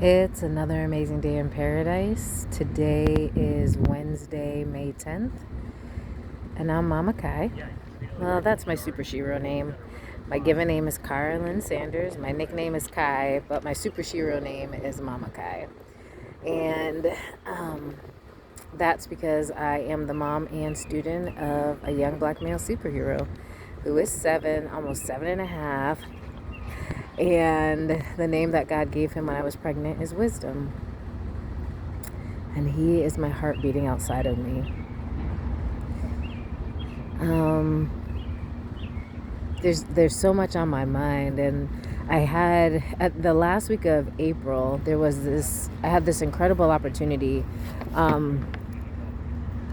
It's another amazing day in paradise. Today is Wednesday, May 10th, and I'm Mama Kai. Well, that's my superhero name. My given name is Carolyn Sanders. My nickname is Kai, but my superhero name is Mama Kai. And that's because I am the mom and student of a young black male superhero who is 7, almost 7.5. And the name that God gave him when I was pregnant is Wisdom. And he is my heart beating outside of me. There's so much on my mind, and I had at the last week of April I had this incredible opportunity.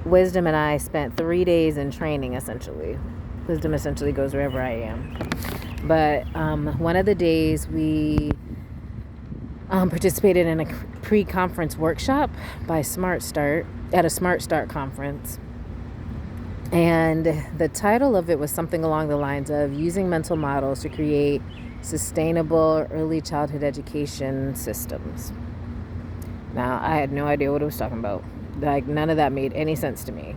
Wisdom and I spent 3 days in training. Essentially, Wisdom essentially goes wherever I am. But one of the days we participated in a pre-conference workshop by Smart Start at a Smart Start conference. And the title of it was something along the lines of using mental models to create sustainable early childhood education systems. Now, I had no idea what it was talking about. Like, none of that made any sense to me.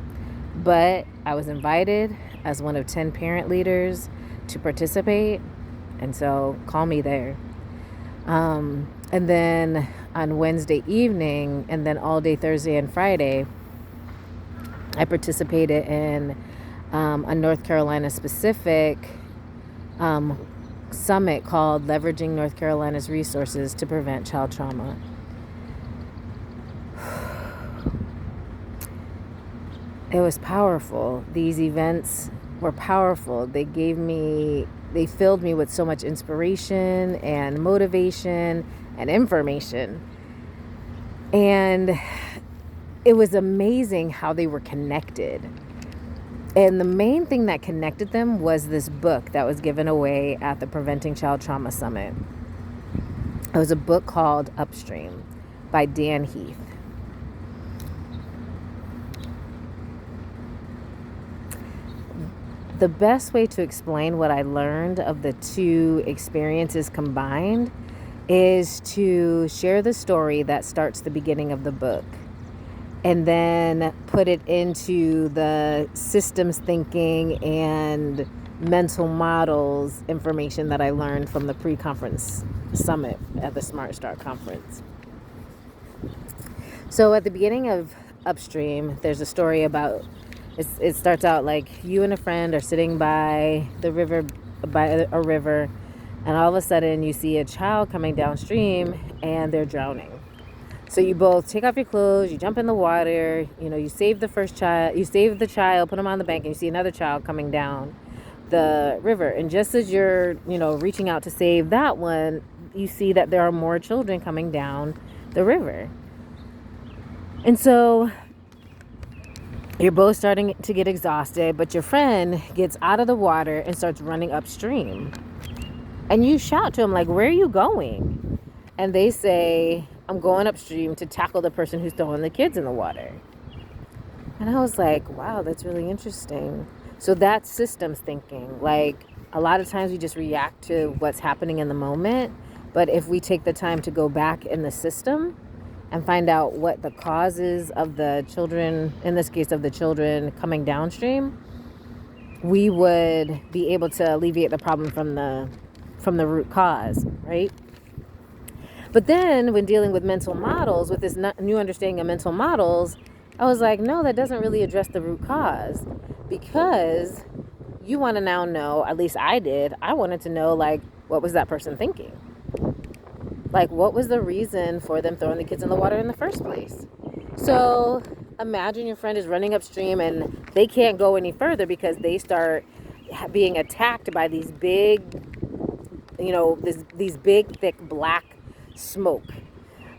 But I was invited as one of 10 parent leaders to participate, and so call me there. And then on Wednesday evening, and then all day Thursday and Friday, I participated in a North Carolina specific summit called Leveraging North Carolina's Resources to Prevent Child Trauma. It was powerful. These events were powerful. They filled me with so much inspiration and motivation and information. And it was amazing how they were connected. And the main thing that connected them was this book that was given away at the Preventing Child Trauma Summit. It was a book called Upstream by Dan Heath. The best way to explain what I learned of the two experiences combined is to share the story that starts the beginning of the book and then put it into the systems thinking and mental models information that I learned from the pre-conference summit at the Smart Start conference. So at the beginning of Upstream, there's a story about it starts out like you and a friend are sitting by a river, and all of a sudden you see a child coming downstream and they're drowning. So you both take off your clothes, you jump in the water, you save the child, put him on the bank, and you see another child coming down the river. And just as you're, reaching out to save that one, you see that there are more children coming down the river. And so you're both starting to get exhausted, but your friend gets out of the water and starts running upstream. And you shout to him, like, where are you going? And they say, I'm going upstream to tackle the person who's throwing the kids in the water. And I was like, wow, that's really interesting. So that's systems thinking. Like, a lot of times we just react to what's happening in the moment. But if we take the time to go back in the system and find out what the causes of the children, in this case of the children coming downstream, we would be able to alleviate the problem from the root cause, right? But then when dealing with mental models, with this new understanding of mental models, I was like, no, that doesn't really address the root cause, because you want to now know, at least I did, I wanted to know, like, what was that person thinking? Like, what was the reason for them throwing the kids in the water in the first place? So imagine your friend is running upstream and they can't go any further because they start being attacked by these big, these big, thick, black smoke,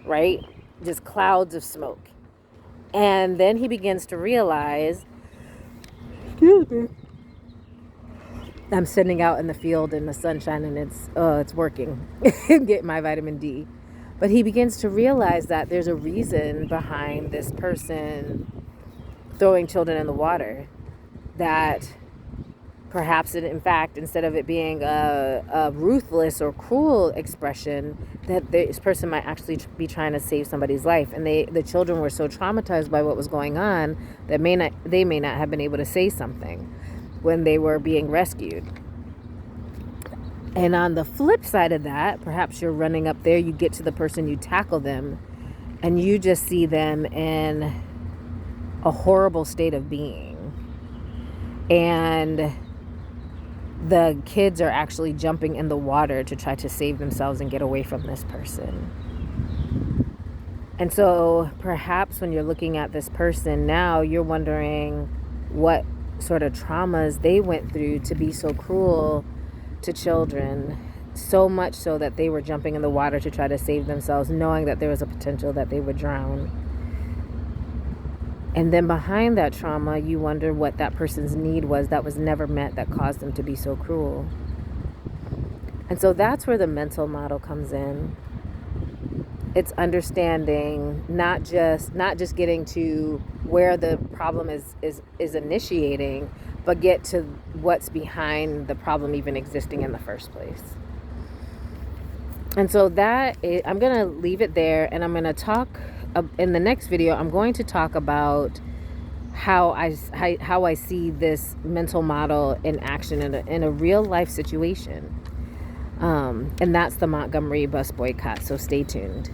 right? Just clouds of smoke. And then he begins to realize, excuse me, I'm sitting out in the field in the sunshine and it's working. Get my vitamin D. But he begins to realize that there's a reason behind this person throwing children in the water. That perhaps in fact, instead of it being a ruthless or cruel expression, that this person might actually be trying to save somebody's life, and the children were so traumatized by what was going on that they may not have been able to say something when they were being rescued. And on the flip side of that, perhaps you're running up there, you get to the person, you tackle them, and you just see them in a horrible state of being. And the kids are actually jumping in the water to try to save themselves and get away from this person. And so perhaps when you're looking at this person now, you're wondering what sort of traumas they went through to be so cruel to children, so much so that they were jumping in the water to try to save themselves, knowing that there was a potential that they would drown. And then behind that trauma, you wonder what that person's need was that was never met, that caused them to be so cruel. And so that's where the mental model comes in. It's understanding not just getting to where the problem is initiating, but get to what's behind the problem even existing in the first place. And so I'm going to leave it there, and I'm going to talk in the next video. I'm going to talk about how I see this mental model in action in a real life situation. And that's the Montgomery bus boycott. So stay tuned.